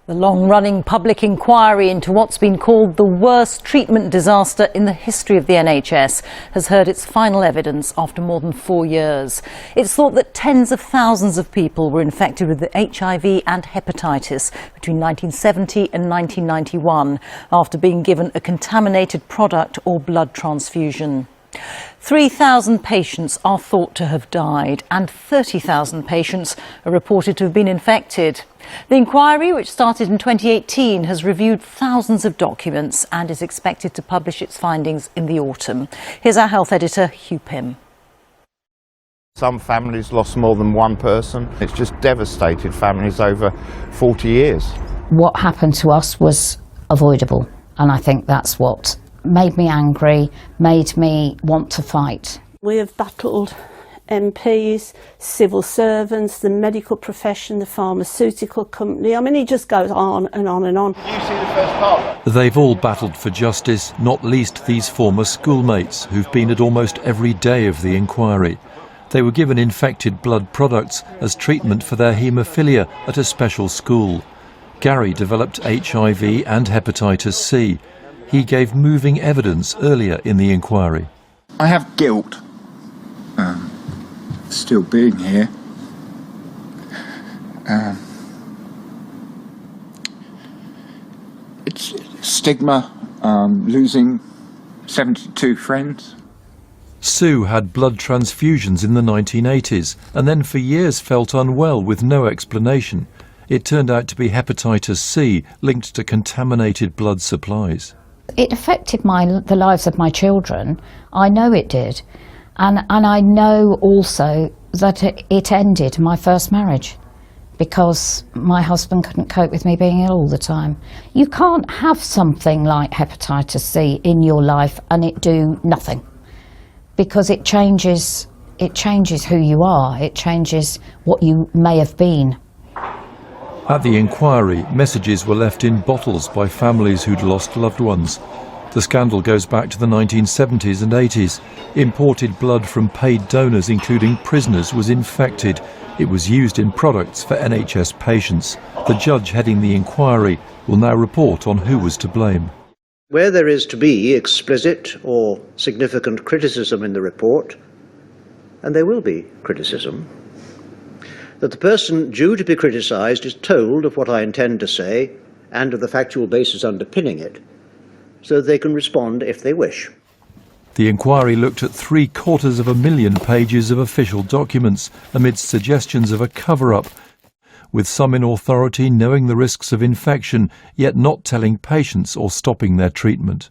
The long-running public inquiry into what's been called the worst treatment disaster in the history of the NHS has heard its final evidence after more than 4 years. It's thought that tens of thousands of people were infected with HIV and hepatitis between 1970 and 1991 after being given a contaminated product or blood transfusion. 3,000 patients are thought to have died and 30,000 patients are reported to have been infected. The inquiry, which started in 2018, has reviewed thousands of documents and is expected to publish its findings in the autumn. Here's our health editor, Hugh Pym. Some families lost more than one person. It's just devastated families over 40 years. What happened to us was avoidable, and I think that's what made me angry, made me want to fight. We have battled MPs, civil servants, the medical profession, the pharmaceutical company. I mean, it just goes on and on and on. Did you see the first part? They've all battled for justice, not least these former schoolmates who've been at almost every day of the inquiry. They were given infected blood products as treatment for their haemophilia at a special school. Gary developed HIV and hepatitis C. He gave moving evidence earlier in the inquiry. I have guilt, still being here. It's stigma, losing 72 friends. Sue had blood transfusions in the 1980s and then for years felt unwell with no explanation. It turned out to be hepatitis C linked to contaminated blood supplies. It affected the lives of my children. I know it did. And I know also that it ended my first marriage because my husband couldn't cope with me being ill all the time. You can't have something like hepatitis C in your life and it do nothing, because it changes who you are, it changes what you may have been. At the inquiry, messages were left in bottles by families who'd lost loved ones. The scandal goes back to the 1970s and 80s. Imported blood from paid donors, including prisoners, was infected. It was used in products for NHS patients. The judge heading the inquiry will now report on who was to blame. Where there is to be explicit or significant criticism in the report, and there will be criticism, that the person due to be criticised is told of what I intend to say and of the factual basis underpinning it, so that they can respond if they wish. The inquiry looked at 750,000 pages of official documents amidst suggestions of a cover-up, with some in authority knowing the risks of infection, yet not telling patients or stopping their treatment.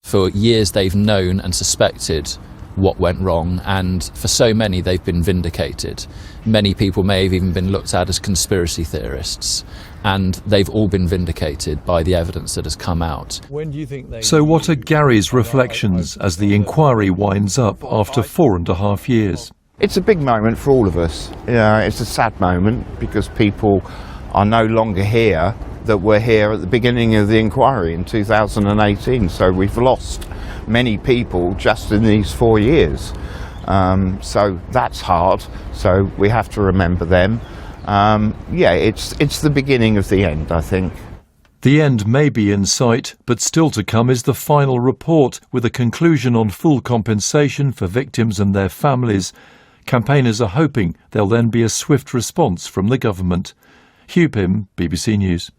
For years they've known and suspected what went wrong, and for so many they've been vindicated. Many people may have even been looked at as conspiracy theorists, and they've all been vindicated by the evidence that has come out. So what are Gary's reflections as the inquiry winds up after 4.5 years? It's a big moment for all of us. It's a sad moment because people are no longer here that were here at the beginning of the inquiry in 2018. So we've lost many people just in these 4 years. So that's hard. So we have to remember them. It's the beginning of the end, I think. The end may be in sight, but still to come is the final report with a conclusion on full compensation for victims and their families. Campaigners are hoping there'll then be a swift response from the government. Hugh Pym, BBC News.